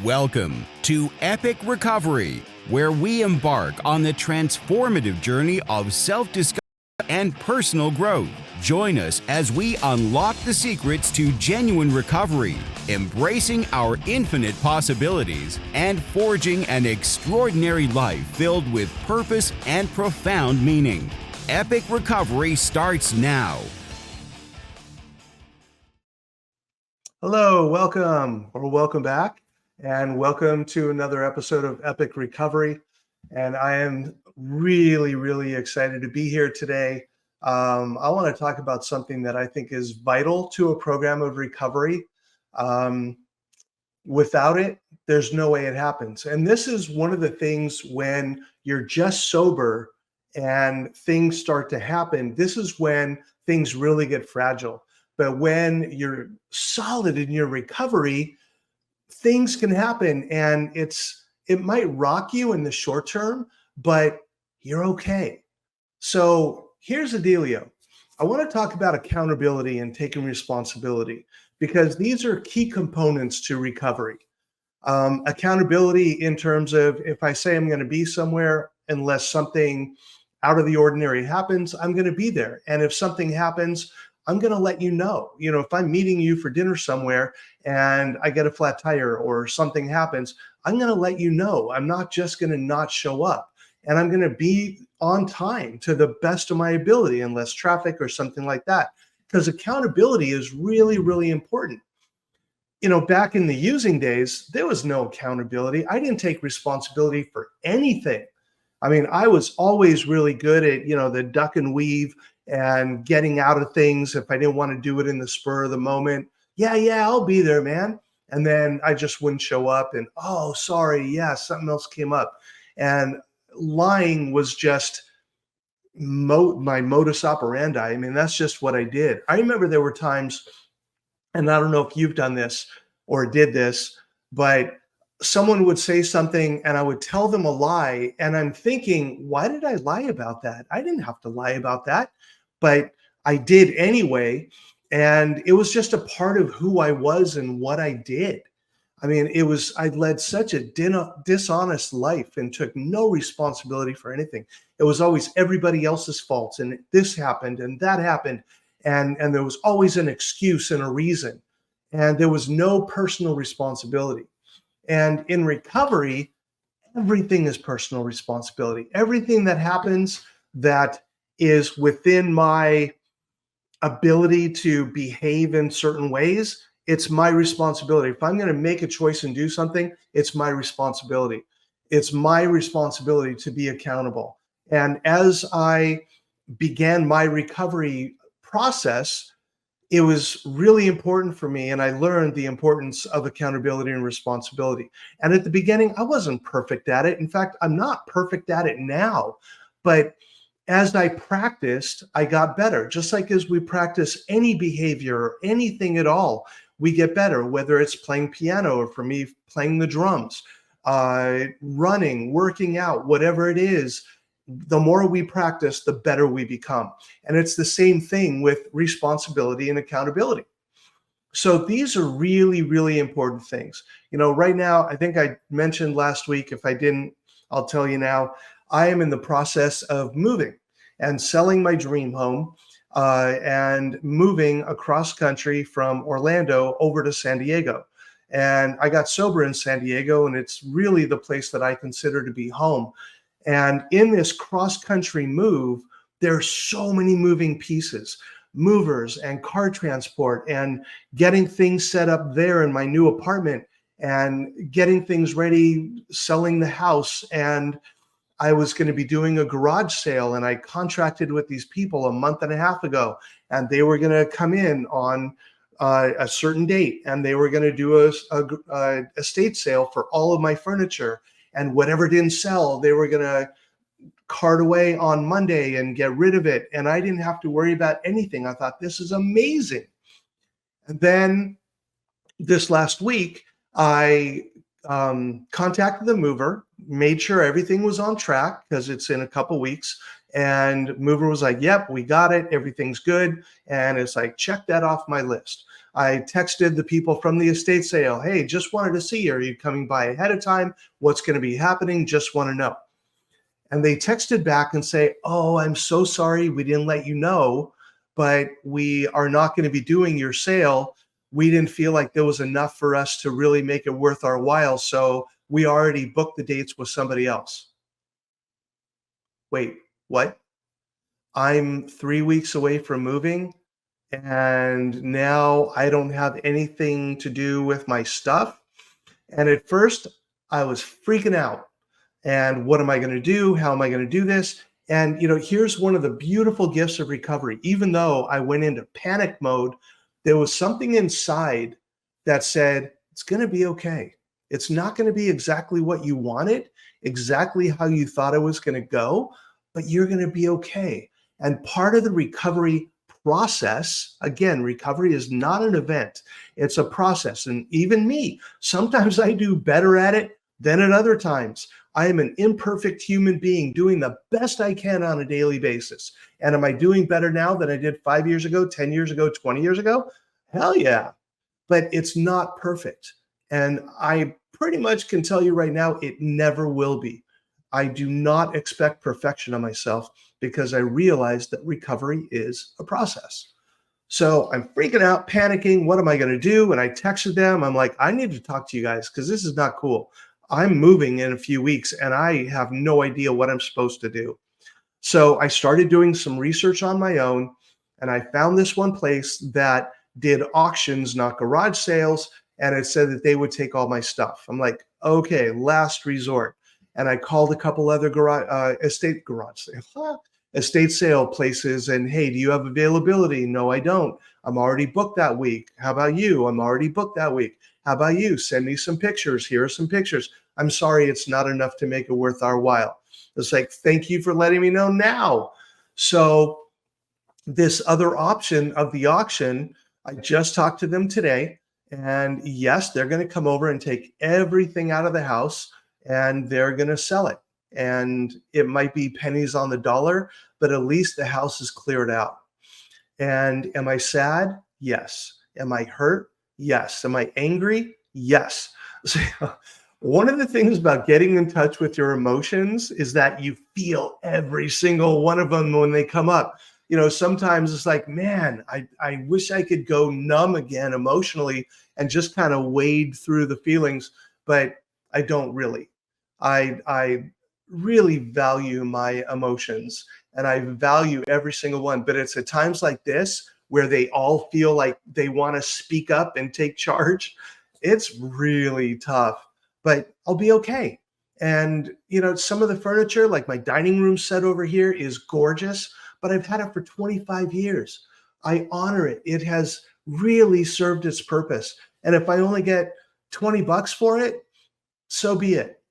Welcome to Epic Recovery, where we embark on the transformative journey of self-discovery and personal growth. Join us as we unlock the secrets to genuine recovery, embracing our infinite possibilities, and forging an extraordinary life filled with purpose and profound meaning. Epic Recovery starts now. Hello, welcome back, and welcome to another episode of Epic Recovery. And I am really excited to be here today. I want to talk about something that I think is vital to a program of recovery. Without it, there's no way it happens. And this is one of the things when you're just sober and things start to happen. This is when things really get fragile. But when you're solid in your recovery, things can happen, and it might rock you in the short term, but you're okay. So here's the dealio. I want to talk about accountability and taking responsibility, because these are key components to recovery. Accountability in terms of, if I say I'm going to be somewhere, unless something out of the ordinary happens, I'm going to be there. And if something happens, I'm going to let you know. You know, if I'm meeting you for dinner somewhere and I get a flat tire or something happens, I'm going to let you know. I'm not just going to not show up, and I'm going to be on time to the best of my ability, unless traffic or something like that, because accountability is really important. You know, back in the using days, there was no accountability. I didn't take responsibility for anything. I mean, I was always really good at, the duck and weave and getting out of things if I didn't want to do it in the spur of the moment. Yeah, I'll be there, man. And then I just wouldn't show up, and, oh, sorry, yeah, something else came up. And lying was just my modus operandi. I mean, that's just what I did. I remember there were times, and I don't know if you've done this or did this, but someone would say something and I would tell them a lie. And I'm thinking, why did I lie about that? I didn't have to lie about that, but I did anyway. And it was just a part of who I was and what I did. I mean, I led such a dishonest life and took no responsibility for anything. It was always everybody else's faults, and this happened and that happened. And there was always an excuse and a reason. And there was no personal responsibility. And in recovery, everything is personal responsibility. Everything that happens that is within my ability to behave in certain ways, it's my responsibility. If I'm going to make a choice and do something, it's my responsibility. It's my responsibility to be accountable. And as I began my recovery process, it was really important for me, and I learned the importance of accountability and responsibility. And at the beginning, I wasn't perfect at it. In fact, I'm not perfect at it now. But as I practiced, I got better. Just like as we practice any behavior or anything at all, we get better, whether it's playing piano or, for me, playing the drums, running, working out, whatever it is. The more we practice, the better we become. And it's the same thing with responsibility and accountability. So these are really important things. Right now, I think I mentioned last week, if I didn't, I'll tell you now, I am in the process of moving and selling my dream home and moving across country from Orlando over to San Diego. And I got sober in San Diego, and it's really the place that I consider to be home. And in this cross-country move, there are so many moving pieces, movers and car transport, and getting things set up there in my new apartment, and getting things ready, selling the house. And I was going to be doing a garage sale, and I contracted with these people a month and a half ago, and they were going to come in on a certain date, and they were going to do a estate sale for all of my furniture. And whatever didn't sell, they were going to cart away on Monday and get rid of it. And I didn't have to worry about anything. I thought, this is amazing. And then this last week, I contacted the mover, made sure everything was on track, because it's in a couple weeks. And mover was like, yep, we got it. Everything's good. And it's like, check that off my list. I texted the people from the estate sale, hey, just wanted to see you. Are you coming by ahead of time? What's going to be happening? Just want to know. And they texted back and say, oh, I'm so sorry. We didn't let you know, but we are not going to be doing your sale. We didn't feel like there was enough for us to really make it worth our while. So we already booked the dates with somebody else. Wait, what? I'm 3 weeks away from moving, and now I don't have anything to do with my stuff. And at first, I was freaking out. And what am I going to do? How am I going to do this? And here's one of the beautiful gifts of recovery. Even though I went into panic mode, there was something inside that said, it's going to be okay. It's not going to be exactly what you wanted, exactly how you thought it was going to go, but you're going to be okay. And part of the recovery process, again, recovery is not an event, it's a process. And even me, sometimes I do better at it than at other times. I am an imperfect human being doing the best I can on a daily basis. And am I doing better now than I did 5 years ago, 10 years ago, 20 years ago? Hell yeah. But it's not perfect. And I pretty much can tell you right now, it never will be. I do not expect perfection of myself because I realize that recovery is a process. So I'm freaking out, panicking. What am I going to do? And I texted them. I'm like, I need to talk to you guys because this is not cool. I'm moving in a few weeks and I have no idea what I'm supposed to do. So I started doing some research on my own, and I found this one place that did auctions, not garage sales. And it said that they would take all my stuff. I'm like, okay, last resort. And I called a couple other estate sale places. And hey, do you have availability? No, I don't. I'm already booked that week. How about you? I'm already booked that week. How about you? Send me some pictures. Here are some pictures. I'm sorry, it's not enough to make it worth our while. It's like, thank you for letting me know now. So this other option of the auction, I just talked to them today. And yes, they're going to come over and take everything out of the house and they're going to sell it. And it might be pennies on the dollar, but at least the house is cleared out. And am I sad? Yes. Am I hurt? Yes. Am I angry? Yes. So, one of the things about getting in touch with your emotions is that you feel every single one of them when they come up. Sometimes it's like, man, I wish I could go numb again emotionally and just kind of wade through the feelings, but I don't really. I really value my emotions and I value every single one, but it's at times like this where they all feel like they want to speak up and take charge. It's really tough, but I'll be okay. And, some of the furniture, like my dining room set over here, is gorgeous, but I've had it for 25 years. I honor it. It has really served its purpose. And if I only get $20 for it, so be it.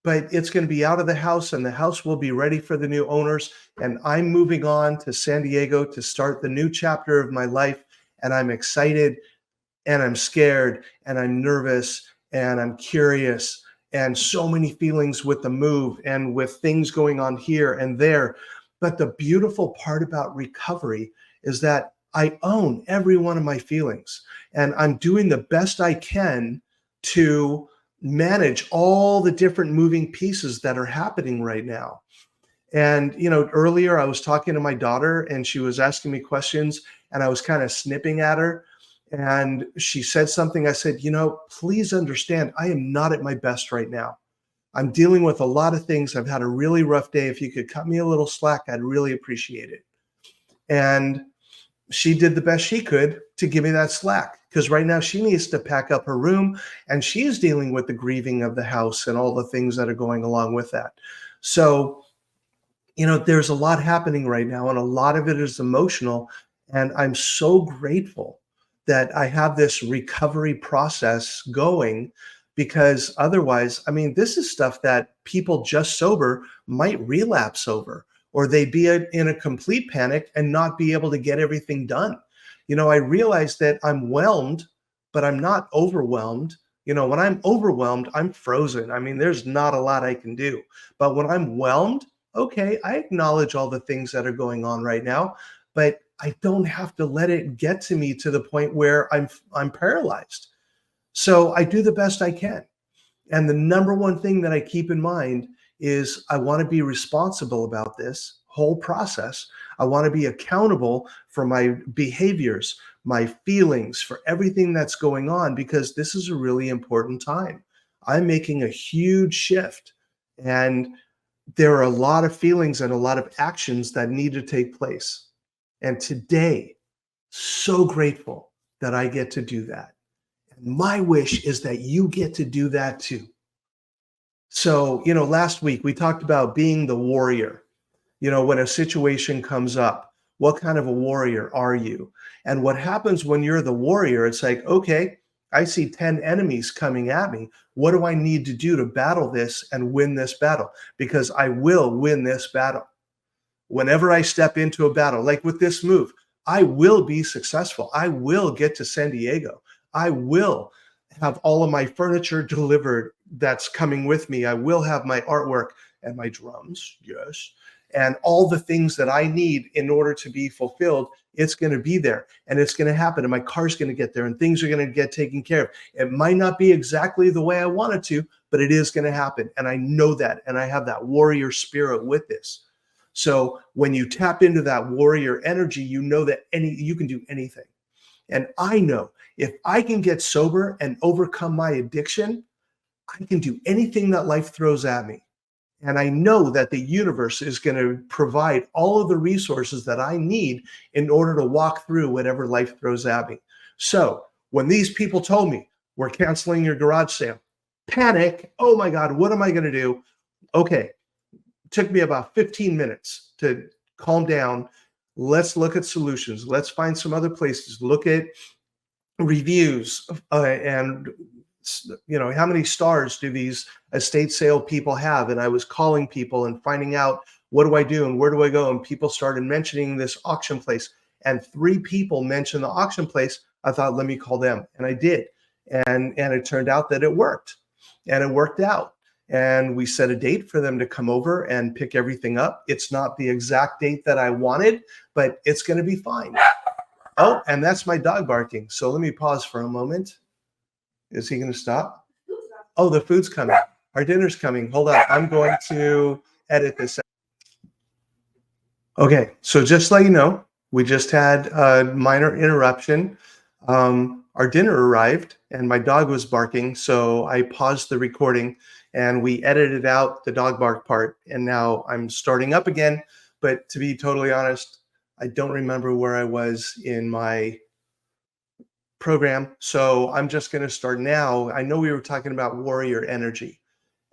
But it's going to be out of the house and the house will be ready for the new owners. And I'm moving on to San Diego to start the new chapter of my life. And I'm excited and I'm scared and I'm nervous and I'm curious and so many feelings with the move and with things going on here and there. But the beautiful part about recovery is that I own every one of my feelings and I'm doing the best I can to manage all the different moving pieces that are happening right now. And, earlier I was talking to my daughter and she was asking me questions and I was kind of snipping at her. And she said something. I said, please understand, I am not at my best right now. I'm dealing with a lot of things. I've had a really rough day. If you could cut me a little slack, I'd really appreciate it. And she did the best she could to give me that slack because right now she needs to pack up her room and she's dealing with the grieving of the house and all the things that are going along with that. So, there's a lot happening right now and a lot of it is emotional. And I'm so grateful that I have this recovery process going because otherwise, this is stuff that people just sober might relapse over, or they'd be in a complete panic and not be able to get everything done. I realize that I'm whelmed, but I'm not overwhelmed. When I'm overwhelmed, I'm frozen. There's not a lot I can do. But when I'm whelmed, okay, I acknowledge all the things that are going on right now, but I don't have to let it get to me to the point where I'm paralyzed. So I do the best I can. And the number one thing that I keep in mind is I want to be responsible about this whole process. I want to be accountable for my behaviors, my feelings, for everything that's going on, because this is a really important time. I'm making a huge shift. And there are a lot of feelings and a lot of actions that need to take place. And today, so grateful that I get to do that. And my wish is that you get to do that too. So, last week we talked about being the warrior. When a situation comes up, what kind of a warrior are you? And what happens when you're the warrior, it's like, okay, I see 10 enemies coming at me. What do I need to do to battle this and win this battle? Because I will win this battle. Whenever I step into a battle, like with this move, I will be successful. I will get to San Diego. I will have all of my furniture delivered that's coming with me. I will have my artwork and my drums, yes, and all the things that I need in order to be fulfilled. It's going to be there and it's going to happen. And my car's going to get there and things are going to get taken care of. It might not be exactly the way I want it to, but it is going to happen. And I know that. And I have that warrior spirit with this. So when you tap into that warrior energy, you know that you can do anything. And I know if I can get sober and overcome my addiction, I can do anything that life throws at me. And I know that the universe is going to provide all of the resources that I need in order to walk through whatever life throws at me. So when these people told me, we're canceling your garage sale, panic. Oh my God, what am I going to do? Okay. It took me about 15 minutes to calm down. Let's look at solutions. Let's find some other places. Look at reviews and how many stars do these estate sale people have? And I was calling people and finding out, what do I do and where do I go? And people started mentioning this auction place, and 3 people mentioned the auction place. I thought, let me call them, and I did. And it turned out that it worked, and it worked out. And we set a date for them to come over and pick everything up. It's not the exact date that I wanted, but it's going to be fine. Oh, and that's my dog barking. So let me pause for a moment. Is he going to stop? Oh, the food's coming. Our dinner's coming. Hold on. I'm going to edit this out. Okay, so just let you know, we just had a minor interruption. Our dinner arrived and my dog was barking, so I paused the recording and we edited out the dog bark part, and now I'm starting up again. But to be totally honest, I don't remember where I was in my program, so I'm just going to start now. I know we were talking about warrior energy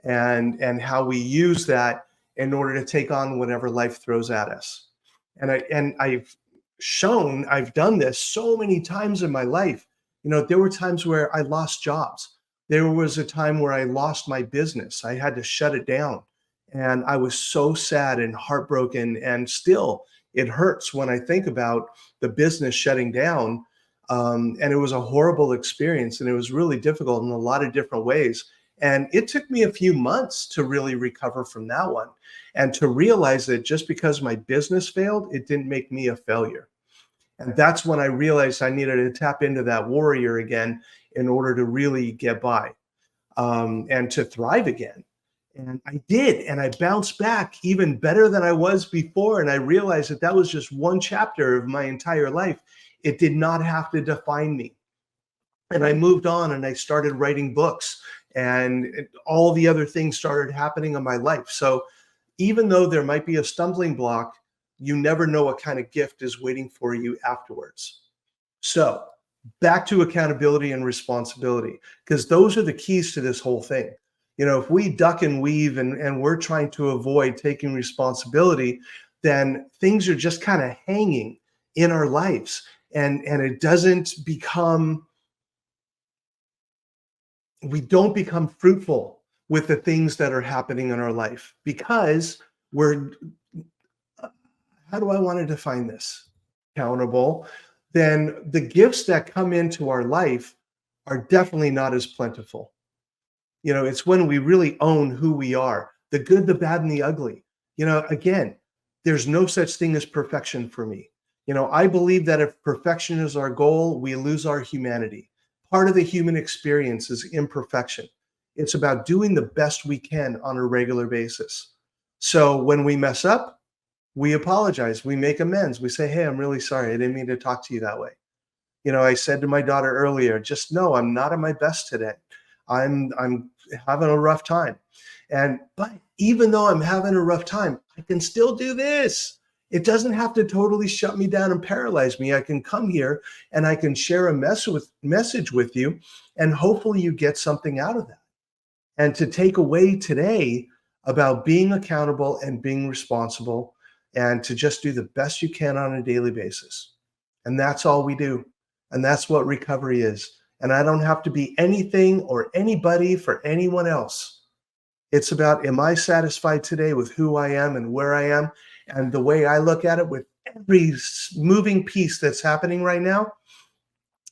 and how we use that in order to take on whatever life throws at us. And I've done this so many times in my life. There were times where I lost jobs. There was a time where I lost my business. I had to shut it down. And I was so sad and heartbroken. And still, it hurts when I think about the business shutting down. And it was a horrible experience. And it was really difficult in a lot of different ways. And it took me a few months to really recover from that one and to realize that just because my business failed, it didn't make me a failure. And that's when I realized I needed to tap into that warrior again in order to really get by and to thrive again. And I did. And I bounced back even better than I was before. And I realized that that was just one chapter of my entire life. It did not have to define me. And I moved on and I started writing books, and all the other things started happening in my life. So even though there might be a stumbling block, you never know what kind of gift is waiting for you afterwards. So back to accountability and responsibility, because those are the keys to this whole thing. If we duck and weave and we're trying to avoid taking responsibility, then things are just kind of hanging in our lives, and it doesn't become, we don't become fruitful with the things that are happening in our life, because we're, how do I want to define this? Accountable. Then the gifts that come into our life are definitely not as plentiful. It's when we really own who we are, the good, the bad, and the ugly. Again, there's no such thing as perfection for me. I believe that if perfection is our goal, we lose our humanity. Part of the human experience is imperfection. It's about doing the best we can on a regular basis. So when we mess up, we apologize, we make amends, we say, hey, I'm really sorry, I didn't mean to talk to you that way. I said to my daughter earlier, just know I'm not at my best today. I'm having a rough time. But even though I'm having a rough time, I can still do this. It doesn't have to totally shut me down and paralyze me. I can come here and I can share a message with you, and hopefully you get something out of that. And to take away today about being accountable and being responsible, and to just do the best you can on a daily basis. And that's all we do. And that's what recovery is. And I don't have to be anything or anybody for anyone else. It's about, am I satisfied today with who I am and where I am? And the way I look at it, with every moving piece that's happening right now,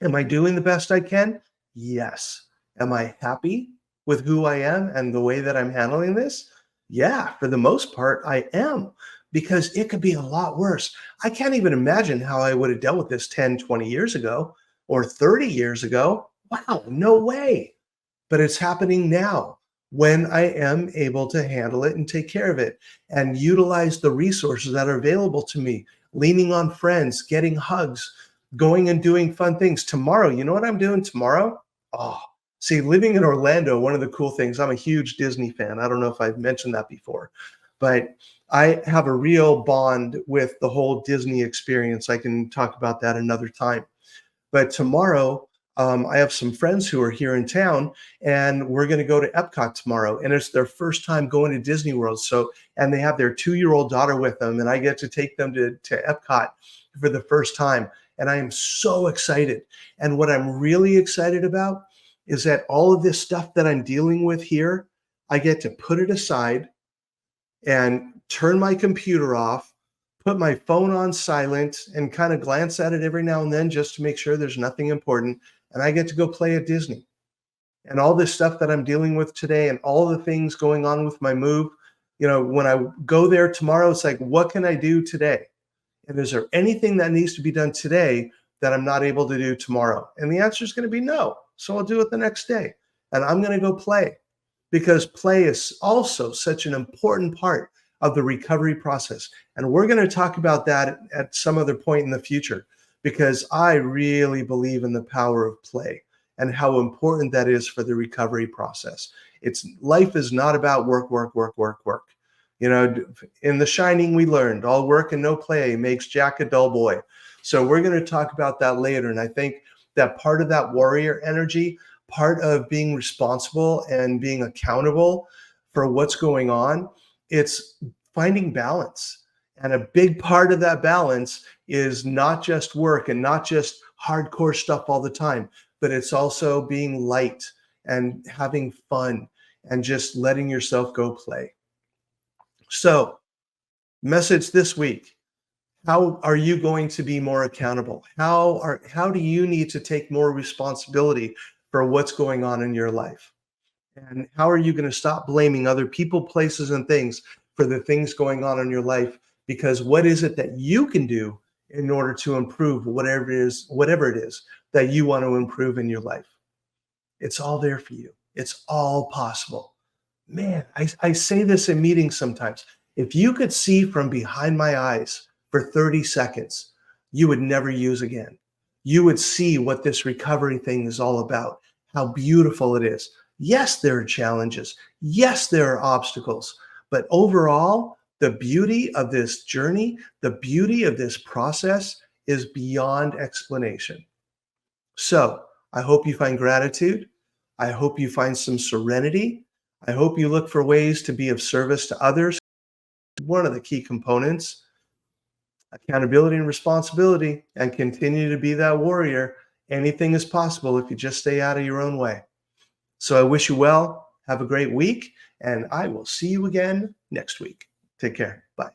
am I doing the best I can? Yes. Am I happy with who I am and the way that I'm handling this? Yeah, for the most part, I am, because it could be a lot worse. I can't even imagine how I would have dealt with this 10, 20 years ago or 30 years ago. Wow, no way. But it's happening now, when I am able to handle it and take care of it and utilize the resources that are available to me, leaning on friends, getting hugs, going and doing fun things. Tomorrow, you know what I'm doing tomorrow? Oh, see, living in Orlando, one of the cool things, I'm a huge Disney fan. I don't know if I've mentioned that before, but I have a real bond with the whole Disney experience. I can talk about that another time. But tomorrow, I have some friends who are here in town, and we're going to go to Epcot tomorrow. And it's their first time going to Disney World. And they have their 2-year-old daughter with them, and I get to take them to Epcot for the first time. And I am so excited. And what I'm really excited about is that all of this stuff that I'm dealing with here, I get to put it aside and turn my computer off, put my phone on silent, and kind of glance at it every now and then just to make sure there's nothing important. And I get to go play at Disney. And all this stuff that I'm dealing with today and all the things going on with my move, when I go there tomorrow, it's like, what can I do today? And is there anything that needs to be done today that I'm not able to do tomorrow? And the answer is going to be no. So I'll do it the next day. And I'm going to go play, because play is also such an important part of the recovery process. And we're going to talk about that at some other point in the future, because I really believe in the power of play and how important that is for the recovery process. Life is not about work, work, work, work, work. In The Shining, we learned all work and no play makes Jack a dull boy. So we're going to talk about that later. And I think that part of that warrior energy, part of being responsible and being accountable for what's going on, it's finding balance. And a big part of that balance is not just work and not just hardcore stuff all the time, but it's also being light and having fun and just letting yourself go play. So, message this week: how are you going to be more accountable? How do you need to take more responsibility for what's going on in your life? And how are you going to stop blaming other people, places, and things for the things going on in your life? Because what is it that you can do in order to improve whatever it is that you want to improve in your life? It's all there for you. It's all possible. Man, I say this in meetings sometimes. If you could see from behind my eyes for 30 seconds, you would never use again. You would see what this recovery thing is all about, how beautiful it is. Yes, there are challenges. Yes, there are obstacles. But overall, the beauty of this journey, the beauty of this process is beyond explanation. So I hope you find gratitude. I hope you find some serenity. I hope you look for ways to be of service to others. One of the key components, accountability and responsibility, and continue to be that warrior. Anything is possible if you just stay out of your own way. So I wish you well. Have a great week, and I will see you again next week. Take care. Bye.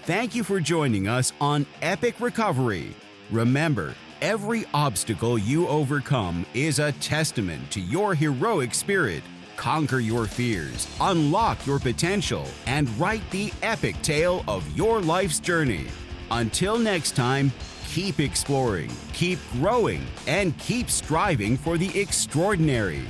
Thank you for joining us on Epic Recovery. Remember, every obstacle you overcome is a testament to your heroic spirit. Conquer your fears, unlock your potential, and write the epic tale of your life's journey. Until next time, keep exploring, keep growing, and keep striving for the extraordinary.